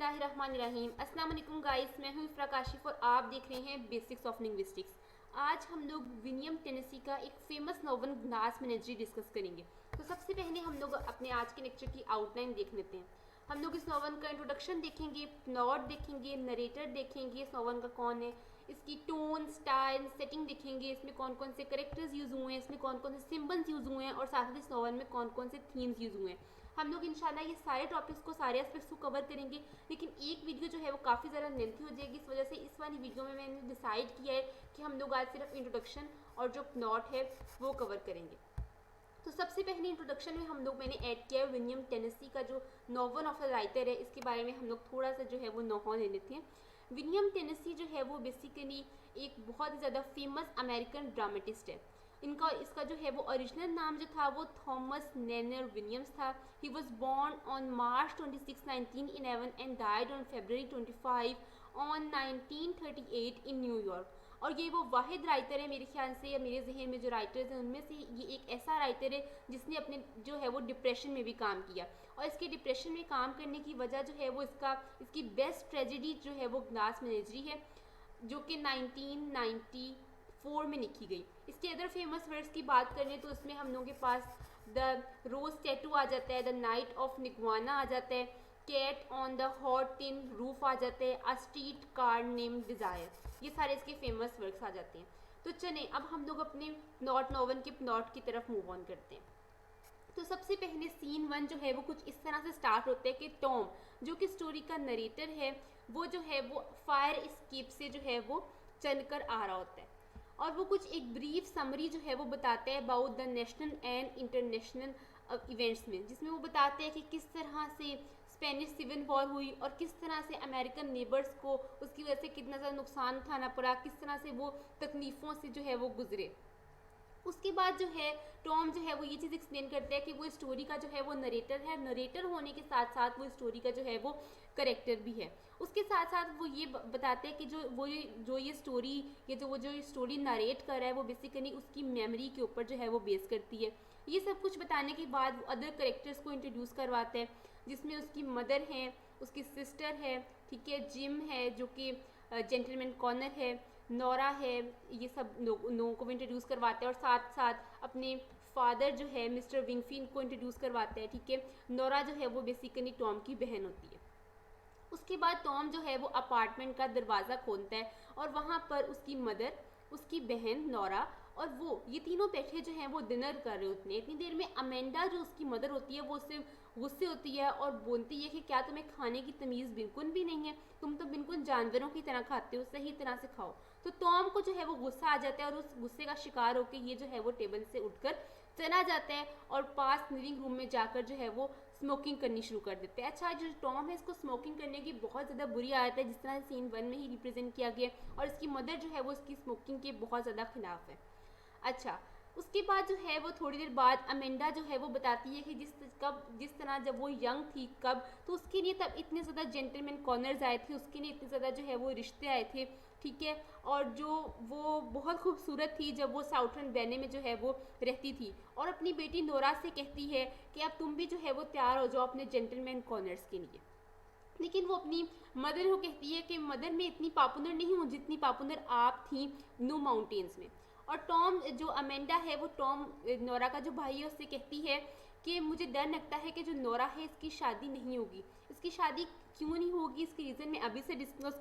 बिस्मिल्लाहिर्रहमानिर्रहीम। अस्सलाम वालेकुम गाइस, मैं हूँ इफ्रा काशिफ और आप देख रहे हैं बेसिक्स ऑफ लिंग्विस्टिक्स। आज हम लोग विलियम टेनेसी का एक फेमस नॉवल ग्नास मेनेजरी डिस्कस करेंगे। तो सबसे पहले हम लोग अपने आज के लेक्चर की आउटलाइन देख लेते हैं। हम लोग इस नॉवल का इंट्रोडक्शन देखेंगे, प्लॉट देखेंगे, नरेटर देखेंगे, इस नॉवल का कौन है, इसकी टोन, स्टाइल, सेटिंग देखेंगे, इसमें कौन कौन से करेक्टर्स यूज़ हुए हैं, इसमें कौन कौन से सिम्बल्स यूज़ हुए हैं और साथ ही इस नॉवल में कौन कौन से थीम्स यूज़ हुए हैं। हम लोग इंशाल्लाह ये सारे टॉपिक्स को, सारे एस्पेक्ट्स को कवर करेंगे। लेकिन एक वीडियो जो है वो काफ़ी ज़्यादा लेंथी हो जाएगी, इस वजह से इस वाली वीडियो में मैंने डिसाइड किया है कि हम लोग आज सिर्फ इंट्रोडक्शन और जो प्लॉट है वो कवर करेंगे। तो सबसे पहले इंट्रोडक्शन में मैंने ऐड किया है विलियम टेनेसी का जो नॉवल ऑफ द राइटर है, इसके बारे में हम लोग थोड़ा सा जो है वो नॉलेज ले लेते हैं। विलियम टेनेसी जो है वो बेसिकली एक बहुत ही ज़्यादा फेमस अमेरिकन ड्रामेटिस्ट है। इसका जो है वो ओरिजिनल नाम जो था वो थॉमस नेनर विलियम्स था। He was born on March 26, 1911 and died on February 25 on 1938 in New York. और ये वो वाहिद राइटर है मेरे ख्याल से, या मेरे जहन में जो राइटर्स हैं उनमें से ये एक ऐसा राइटर है जिसने अपने जो है वो डिप्रेशन में भी काम किया। और इसके डिप्रेशन में काम करने की वजह जो है वो इसकी बेस्ट ट्रेजेडी जो है वो ग्नास मेनेजरी है, जो कि 1994 में लिखी गई। इसके अदर फेमस वर्ड्स की बात करें तो इसमें हम लोगों के पास द रोज टैटू आ जाता है, द नाइट ऑफ निगवाना आ जाता है, cat on the hot tin roof आ जाते हैं, a street car name desire, ये सारे इसके फेमस वर्क्स आ जाते हैं। तो चलें अब हम लोग अपने नॉवल के प्लॉट की तरफ मूव ऑन करते हैं। तो सबसे पहले सीन 1 जो है वो कुछ इस तरह से स्टार्ट होता है कि टॉम जो कि स्टोरी का नरेटर है वो जो है वो फायर एस्केप से जो है वो चलकर आ रहा होता है और वो कुछ एक ब्रीफ समरी जो है वो बताते हैं about the national and international events में, जिसमें वो बताते हैं कि किस तरह से स्पेनिश सिविल वॉर हुई और किस तरह से अमेरिकन नेबर्स को उसकी वजह से कितना ज़्यादा नुकसान उठाना पड़ा, किस तरह से वो तकलीफ़ों से जो है वो गुजरे। उसके बाद जो है टॉम जो है वो ये चीज़ एक्सप्लेन करता है कि वो स्टोरी का जो है वो नरेटर है, नरेटर होने के साथ साथ वो स्टोरी का जो है वो करेक्टर भी है। उसके साथ साथ वो ये बताते हैं कि जो ये स्टोरी जो स्टोरी नरेट कर रहा है वो बेसिकली उसकी मेमोरी के ऊपर जो है वो बेस करती है। ये सब कुछ बताने के बाद वो अदर करेक्टर्स को इंट्रोड्यूस करवाते हैं, जिसमें उसकी मदर है, उसकी सिस्टर है, ठीक है, जिम है जो कि जेंटलमैन कॉर्नर है, नोरा है, ये सब लोगों को भी इंट्रोड्यूस करवाते हैं और साथ साथ अपने फादर जो है मिस्टर विंगफील्ड को इंट्रोड्यूस करवाते हैं, ठीक है। नोरा जो है वो बेसिकली टॉम की बहन होती है। उसके बाद टॉम जो है वो अपार्टमेंट का दरवाज़ा खोलता है और वहाँ पर उसकी मदर, उसकी बहन नोरा और वो ये तीनों बैठे जो हैं वो डिनर कर रहे होते हैं। इतनी देर में अमेंडा जो उसकी मदर होती है वो उससे गुस्से होती है और बोलती है कि क्या तुम्हें खाने की तमीज़ बिल्कुल भी नहीं है, तुम तो बिल्कुल जानवरों की तरह खाते हो, सही तरह से खाओ। तो टॉम को जो है वो गुस्सा आ जाता है और उस गुस्से का शिकार होकर ये जो है वो टेबल से उठकर चला जाता है और पास लिविंग रूम में जाकर जो है वो स्मोकिंग करनी शुरू कर देते हैं। अच्छा, जो टॉम है इसको स्मोकिंग करने की बहुत ज़्यादा बुरी आदत है, जिस तरह सीन 1 में ही रिप्रेजेंट किया गया और इसकी मदर जो है वो इसकी स्मोकिंग के बहुत ज़्यादा खिलाफ है। अच्छा, उसके बाद जो है वो थोड़ी देर बाद अमेंडा जो है वो बताती है कि जिस तरह जब वो यंग थी कब, तो उसके लिए तब इतने ज़्यादा जेंटलमैन कॉर्नर्स आए थे, उसके लिए इतने ज़्यादा जो है वो रिश्ते आए थे, ठीक है। और जो वो बहुत खूबसूरत थी जब वो साउथर्न बैने में जो है वो रहती थी और अपनी बेटी नोरा से कहती है कि अब तुम भी जो है वो तैयार हो जाओ अपने जेंटलमैन कॉर्नर्स के लिए। लेकिन वो अपनी मदर को कहती है कि मदर मैं इतनी पॉपुलर नहीं हूँ जितनी पॉपुलर आप थी न्यू माउंटेन्स में। और टॉम जो अमेंडा है वो टॉम नोरा का जो भाई है उससे कहती है कि मुझे डर लगता है कि जो नोरा है इसकी शादी नहीं होगी। इसकी शादी क्यों नहीं होगी, इसकी रीज़न मैं अभी से डिस्क्लोज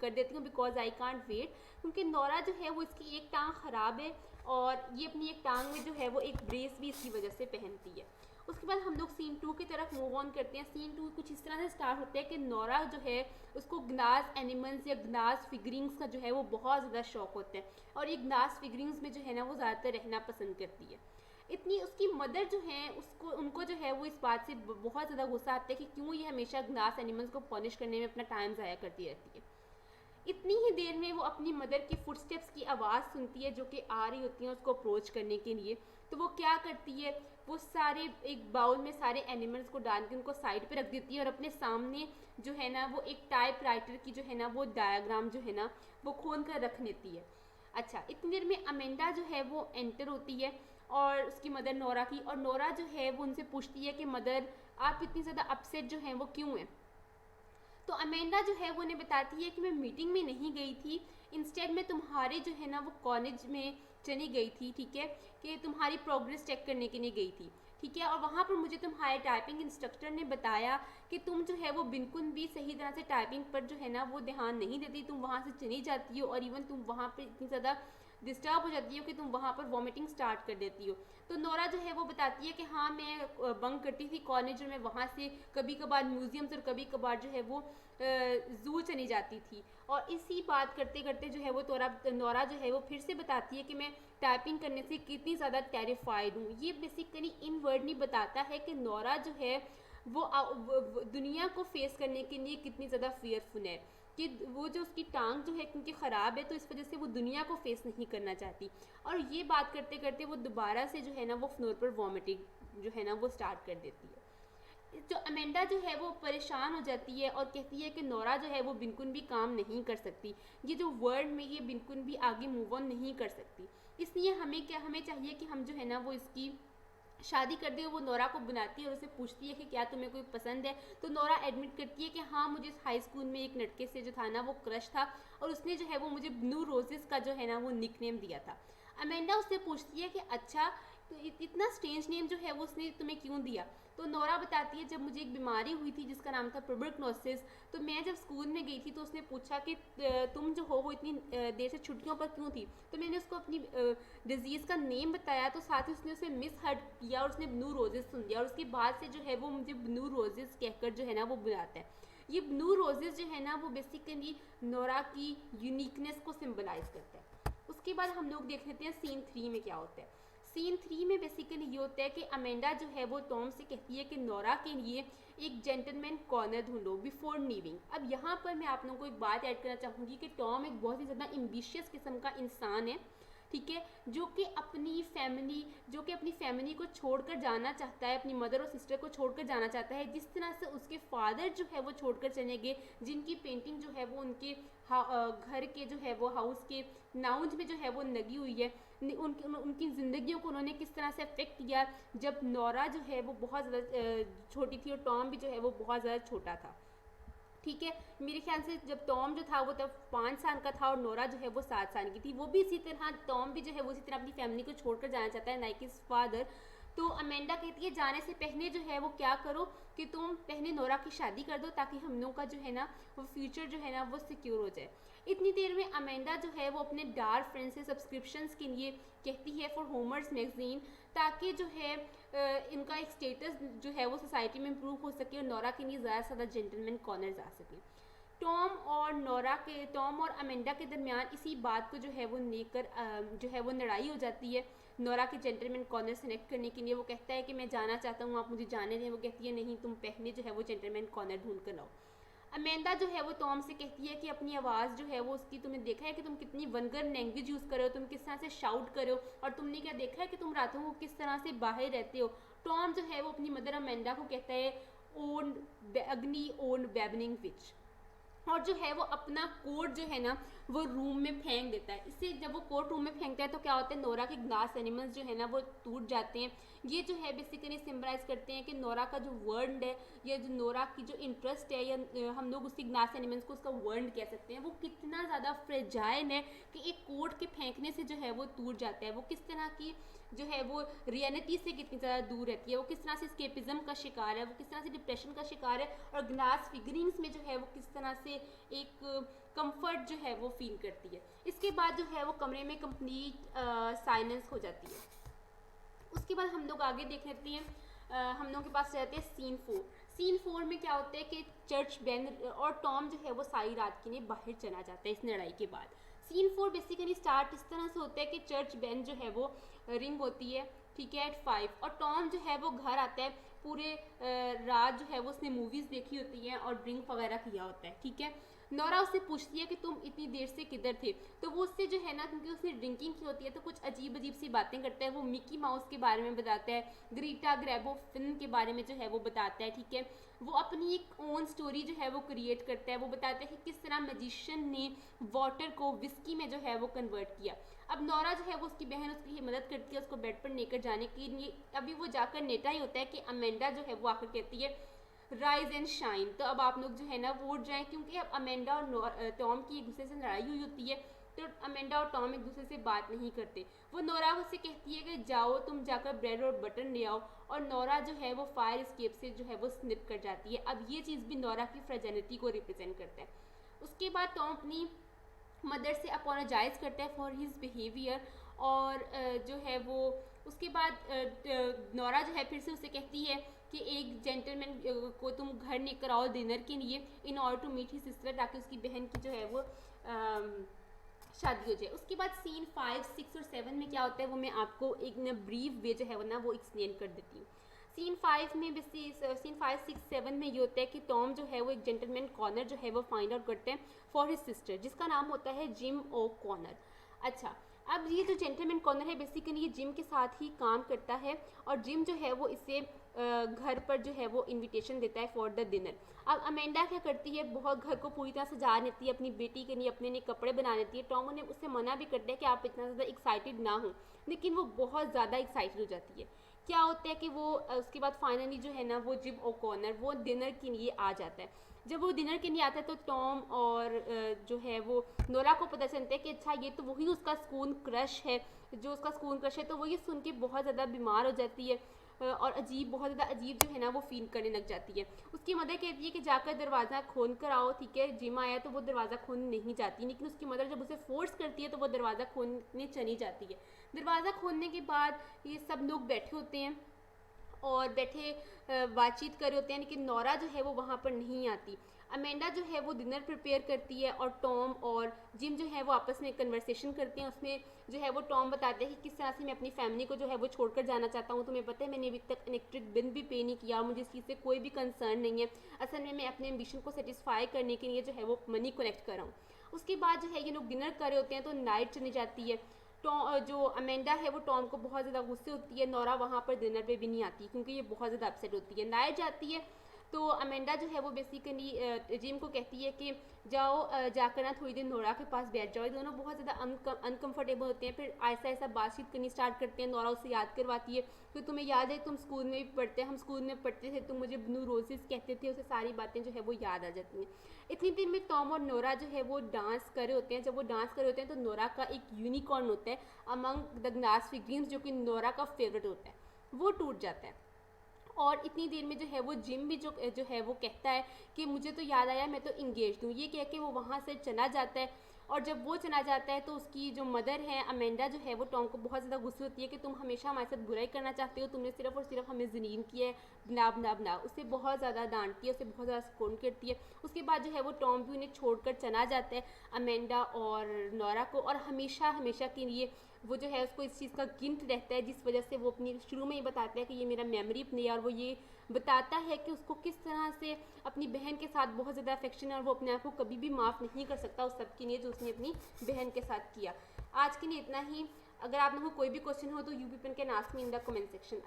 कर देती हूँ, बिकॉज आई कांट वेट। क्योंकि नोरा जो है वो इसकी एक टांग ख़राब है और ये अपनी एक टांग में जो है वो एक ब्रेस भी इसकी वजह से पहनती है। उसके बाद हम लोग सीन 2 की तरफ मूव ऑन करते हैं। सीन 2 कुछ इस तरह से स्टार्ट होता है कि नोरा जो है उसको ग्लास एनिमल्स या ग्लास फिगरिंग्स का जो है वो बहुत ज़्यादा शौक होता है और ये ग्लास फिगरिंग्स में जो है ना वो ज़्यादातर रहना पसंद करती है। इतनी उसकी मदर जो है उनको जो है वो इस बात से बहुत ज़्यादा गुस्सा आता है कि क्यों ये हमेशा ग्लास एनिमल्स को पनिश करने में अपना टाइम ज़ाया करती रहती है। इतनी ही देर में वो अपनी मदर की फुटस्टेप्स की आवाज़ सुनती है जो कि आ रही होती हैं उसको अप्रोच करने के लिए। तो वो क्या करती है, वो सारे एक बाउल में सारे एनिमल्स को डाल के उनको साइड पे रख देती है और अपने सामने जो है ना वो एक टाइप राइटर की जो है ना वो डायग्राम जो है ना वो खोल कर रख लेती है। अच्छा, इतनी देर में अमेंडा जो है वो एंटर होती है और उसकी मदर नोरा की, और नोरा जो है वो उनसे पूछती है कि मदर आप इतनी ज़्यादा अपसेट जो हैं वो क्यों हैं। तो अमेंडा जो है वो उन्हें बताती है कि मैं मीटिंग में नहीं गई थी, इंस्टेड मैं तुम्हारे जो है ना वो कॉलेज में चली गई थी, ठीक है, कि तुम्हारी प्रोग्रेस चेक करने के लिए गई थी, ठीक है, और वहाँ पर मुझे तुम्हारे टाइपिंग इंस्ट्रक्टर ने बताया कि तुम जो है वो बिल्कुल भी सही तरह से टाइपिंग पर जो है ना वो ध्यान नहीं देती, तुम वहाँ से चली जाती हो और इवन तुम वहाँ पर इतनी ज़्यादा डिस्टर्ब हो जाती हो कि तुम वहाँ पर वॉमिटिंग स्टार्ट कर देती हो। तो नोरा जो है वो बताती है कि हाँ मैं बंक करती थी कॉलेज और मैं वहाँ से कभी कभार म्यूजियम्स और कभी कभार जो है वो जू चली जाती थी। और इसी बात करते करते जो है वो नोरा जो है वो फिर से बताती है कि मैं टाइपिंग करने से कितनी ज़्यादा टेरिफाइड हूँ। ये बेसिकली इन वर्ड नहीं बताता है कि नोरा जो है वो दुनिया को फेस करने के लिए कितनी ज़्यादा फियरफुल है, कि वो जो उसकी टांग जो है क्योंकि ख़राब है तो इस वजह से वो दुनिया को फेस नहीं करना चाहती। और ये बात करते करते वो दोबारा से जो है ना वो फ्लोर पर वॉमिटिंग जो है ना वो स्टार्ट कर देती है। जो अमेंडा जो है वो परेशान हो जाती है और कहती है कि नोरा जो है वो बिल्कुल भी काम नहीं कर सकती, ये जो वर्ल्ड में ये बिल्कुल भी आगे मूव ऑन नहीं कर सकती, इसलिए हमें चाहिए कि हम जो है ना वो इसकी शादी कर दी। वो नोरा को बुलाती है और उसे पूछती है कि क्या तुम्हें कोई पसंद है। तो नोरा एडमिट करती है कि हाँ मुझे हाई स्कूल में एक लड़के से जो था ना वो क्रश था और उसने जो है वो मुझे ब्लू रोजेस का जो है ना वो निकनेम दिया था। अमेंडा उससे पूछती है कि अच्छा तो इतना स्ट्रेंज नेम जो है वो उसने तुम्हें क्यों दिया। तो नोरा बताती है जब मुझे एक बीमारी हुई थी जिसका नाम था ट्यूबरक्लोसिस, तो मैं जब स्कूल में गई थी तो उसने पूछा कि तुम जो हो वो इतनी देर से छुट्टियों पर क्यों थी। तो मैंने उसको अपनी डिजीज़ का नेम बताया तो साथ ही उसने उसे मिस हर्ट किया और उसने ब्लू रोजेस सुन दिया और उसके बाद से जो है वो मुझे ब्लू रोजेस कहकर जो है ना वो बुलाता है। ये ब्लू रोजेस जो है ना वो बेसिकली नोरा की यूनिकनेस को सिम्बलाइज करता है। उसके बाद हम लोग देख लेते हैं सीन 3 में क्या होता है। सीन 3 में बेसिकली ये होता है कि अमेंडा जो है वो टॉम से कहती है कि नोरा के लिए एक जेंटलमैन कॉर्नर ढूंढो बिफोर लीविंग। अब यहाँ पर मैं आप लोगों को एक बात ऐड करना चाहूँगी कि टॉम एक बहुत ही ज़्यादा एम्बिशियस किस्म का इंसान है, ठीक है, जो कि अपनी फैमिली को छोड़कर जाना चाहता है, अपनी मदर और सिस्टर को छोड़कर जाना चाहता है, जिस तरह से उसके फादर जो है वो छोड़कर चले गए, जिनकी पेंटिंग जो है वो उनके घर के जो है वो हाउस के नाउंज में जो है वो लगी हुई है। उनकी ज़िंदगियों को उन्होंने किस तरह से अफेक्ट किया जब नोरा जो है वो बहुत ज़्यादा छोटी थी और टॉम भी जो है वो बहुत ज़्यादा छोटा था, ठीक है। मेरे ख्याल से जब टॉम जो था वो तब 5 साल का था और नोरा जो है वो 7 साल की थी। वो भी इसी तरह टॉम भी जो है वो इसी तरह अपनी फैमिली को छोड़कर जाना चाहता है, लाइक हिज फादर। तो अमेंडा कहती है जाने से पहले जो है वो क्या करो कि तुम पहले नोरा की शादी कर दो ताकि हम लोग का जो है ना वो फ्यूचर जो है ना वो सिक्योर हो जाए। इतनी देर में अमेंडा जो है वो अपने डार्क फ्रेंड से सब्सक्रिप्शंस के लिए कहती है फॉर होमर्स मैगजीन, ताकि जो है इनका एक स्टेटस जो है वो सोसाइटी में इम्प्रूव हो सके और नोरा के लिए ज़्यादा से ज़्यादा जेंटलमैन कॉर्नर्स आ सकें। टॉम और अमेंडा के दरमियान इसी बात को जो है वो लेकर जो है वो लड़ाई हो जाती है। नोरा के जेंटलमैन कॉर्नर सेलेक्ट करने के लिए वो कहता है कि मैं जाना चाहता हूँ, आप मुझे जाने दें। वो कहती है नहीं, तुम पहले जो है वो जेंटलमैन कॉर्नर ढूंढ कर लाओ। अमेंडा जो है वो टॉम से कहती है कि अपनी आवाज़ जो है वो उसकी तुमने देखा है कि तुम कितनी वनगर लैंग्वेज यूज़ करो, तुम किस तरह से शाउट करो, और तुमने क्या देखा है कि तुम रातों को किस तरह से बाहर रहते हो। टॉम जो है वो अपनी मदर अमेंडा को कहता है ओन अग्नि ओन बैबनिंग विच, और जो है वो अपना कोट जो है ना वो रूम में फेंक देता है। इससे जब वो कोट रूम में फेंकता है तो क्या होता है, नोरा के ग्लास एनिमल्स जो है ना वो टूट जाते हैं। ये जो है बेसिकली सिम्बलाइज करते हैं कि नोरा का जो वर्ल्ड है या जो नोरा की जो इंटरेस्ट है, या हम लोग उसी ग्लास एनिमल्स को उसका वर्ल्ड कह सकते हैं, वो कितना ज़्यादा फ्रेजाइल है कि एक कोट के फेंकने से जो है वो टूट जाता है। वो किस तरह की जो है वो रियलिटी से कितनी ज़्यादा दूर रहती है, वो किस तरह से स्केपिज्म का शिकार है, वो किस तरह से डिप्रेशन का शिकार है, और ग्लास फिगरिंग्स में जो है वो किस तरह से एक कंफर्ट जो है वो फील करती है। इसके बाद जो है वो कमरे में कंप्लीट साइलेंस हो जाती है। उसके बाद हम लोग आगे देख लेते हैं। हम लोग के पास रहते हैं सीन 4। सीन 4 में क्या होता है कि चर्च बेल और टॉम जो है वो सारी रात के लिए बाहर चला जाता है इस लड़ाई के बाद। सीन 4 बेसिकली स्टार्ट इस तरह से होता है कि चर्च बेल जो है वो रिंग होती है, ठीक है, एट 5, और टॉम जो है वो घर आता है। पूरे रात जो है वो उसने मूवीज़ देखी होती हैं और ड्रिंक वगैरह किया होता है, ठीक है। नोरा उससे पूछती है कि तुम इतनी देर से किधर थे, तो वो उससे जो है ना, क्योंकि उसने ड्रिंकिंग की होती है तो कुछ अजीब अजीब सी बातें करता है। वो मिकी माउस के बारे में बताता है, ग्रीटा ग्रैबो फिल्म के बारे में जो है वो बताता है, ठीक है। वो अपनी एक ओन स्टोरी जो है वो क्रिएट करता है। वो बताता है कि किस तरह मैजिशियन ने वाटर को विस्की में जो है वो कन्वर्ट किया। अब नोरा जो है वो उसकी बहन उसकी ही मदद करती है उसको बेड पर लेकर जाने के लिए। अभी वो जाकर लेटा ही होता है कि अमेंडा जो है वो आकर कहती है राइज एंड शाइन। तो अब आप लोग जो है ना वो उठ जाएं, क्योंकि अब अमेंडा और टॉम की एक दूसरे से लड़ाई हुई होती है, तो अमेंडा और टॉम एक दूसरे से बात नहीं करते। वो नोरा से कहती है कि जाओ तुम जाकर ब्रेड और बटर ले आओ, और नोरा जो है वो फायर स्केप से जो है वो स्निप कर जाती है। अब ये चीज़ भी नोरा की फ्रेजेलिटी को रिप्रेजेंट करता है। उसके बाद टॉम अपनी मदर से अपोलोजाइज करता है फॉर हिज बिहेवियर, और जो है वो उसके बाद नोरा जो है फिर से उसे कहती है कि एक जेंटलमैन को तुम घर लेकर आओ डिनर के लिए, in order to meet his sister, ताकि उसकी बहन की जो है वो शादी हो जाए। उसके बाद सीन 5, 6 और 7 में क्या होता है वो मैं आपको एक न ब्रीफ वे जो है वो ना वो एक्सप्लेन कर देती हूँ। सीन 5 में सीन 5, 6, 7 में ये होता है कि टॉम जो है वो एक जेंटलमैन कॉर्नर जो है वो फाइंड आउट करते हैं फॉर हिज सिस्टर, जिसका नाम होता है जिम ओ कॉर्नर। अच्छा, अब ये जो जेंटलमैन कॉर्नर है बेसिकली ये जिम के साथ ही काम करता है, और जिम जो है वो इसे घर पर जो है वो इनविटेशन देता है फॉर द डिनर। अब अमेंडा क्या करती है, बहुत घर को पूरी तरह सजा लेती है, अपनी बेटी के लिए अपने लिए कपड़े बना लेती है। टॉम उन्हें उससे मना भी करता है कि आप इतना ज़्यादा एक्साइटेड ना हो, लेकिन वो बहुत ज़्यादा एक्साइटेड हो जाती है। क्या होता है कि वो उसके बाद फाइनली जो है ना वो जिम ओकॉनर वो डिनर के लिए आ जाता है। जब वो डिनर के लिए आता है तो टॉम और जो है वो नोरा को पता चलता है कि अच्छा ये तो वही उसका स्कूल क्रश है, जो उसका स्कूल क्रश है। तो वो ये सुन के बहुत ज़्यादा बीमार हो जाती है, और बहुत ज़्यादा अजीब जो है ना वो फील करने लग जाती है। उसकी मदर कहती है कि जाकर दरवाज़ा खोल कर आओ, ठीक है। जिम आया तो वो दरवाज़ा खोलने नहीं जाती, लेकिन उसकी मदर जब उसे फोर्स करती है तो वो दरवाज़ा खोलने चली जाती है। दरवाज़ा खोलने के बाद ये सब लोग बैठे होते हैं और बातचीत कर रहे होते हैं, लेकिन नोरा जो है वो वहाँ पर नहीं आती। अमेंडा जो है वो डिनर प्रिपेयर करती है, और टॉम और जिम जो है वो आपस में कन्वर्सेशन करते हैं। उसमें जो है वो टॉम बताते हैं कि किस तरह से मैं अपनी फैमिली को जो है वो छोड़कर जाना चाहता हूँ। तुम्हें पता है मैंने अभी तक इलेक्ट्रिक बिल भी पे नहीं किया, मुझे इस चीज़ से कोई भी कंसर्न नहीं है। असल में मैं अपने एम्बिशन को सेटिस्फाई करने के लिए जो है वो मनी कलेक्ट कर रहा हूँ। उसके बाद जो है ये लोग डिनर कर रहे होते हैं तो नाइट चली जाती है। जो अमेंडा है वो टॉम को बहुत ज़्यादा गुस्से होती है। नोरा वहाँ पर डिनर पे भी नहीं आती क्योंकि ये बहुत ज़्यादा अपसेट होती है। नाइट जाती है तो अमेंडा जो है वो बेसिकली जिम को कहती है कि जाओ जाकर ना थोड़ी देर नोरा के पास बैठ जाओ। ये दोनों बहुत ज़्यादा अनकंफर्टेबल होते हैं। फिर ऐसा ऐसा बातचीत करनी स्टार्ट करते हैं। नोरा उसे याद करवाती है कि तुम्हें याद है तुम स्कूल में भी पढ़ते, हम स्कूल में पढ़ते थे, तुम मुझे ब्लू रोजेस कहते थे। उसे सारी बातें जो है वो याद आ जाती हैं। इतनी देर में टॉम और नोरा जो है वो डांस कर रहे होते हैं। जब वो डांस कर रहे होते हैं तो नोरा का एक यूनिकॉर्न होता है अमंग द ग्लास फिगरीन्स, जो कि नोरा का फेवरेट होता है, वो टूट जाता है। और इतनी देर में जो है वो जिम भी जो है वो कहता है कि मुझे तो याद आया मैं तो इंगेज हूँ। ये कह के वो वहाँ से चला जाता है। और जब वो चला जाता है तो उसकी जो मदर है अमेंडा जो है वो टॉम को बहुत ज़्यादा गुस्से होती है कि तुम हमेशा हमारे साथ बुराई करना चाहते हो, तुमने सिर्फ और सिर्फ हमें जलील किया है, बना बना बना। उसे बहुत ज़्यादा डांटती है, उसे बहुत ज़्यादा सपोर्ट करती है। उसके बाद जो है वो टॉम भी उन्हें छोड़कर चला जाता है अमेंडा और नोरा को, और हमेशा हमेशा के लिए वो जो है उसको इस चीज़ का गिल्ट रहता है, जिस वजह से वो अपनी शुरू में ही बताता है कि ये मेरा मेमोरी अपनी है। और वो ये बताता है कि उसको किस तरह से अपनी बहन के साथ बहुत ज़्यादा अफेक्शन है, और वो अपने आप को कभी भी माफ़ नहीं कर सकता उस सब के लिए जो उसने अपनी बहन के साथ किया। आज के लिए इतना ही। अगर आप लोगों को कोई भी क्वेश्चन हो तो यू पी पेन can ask me in the comment section.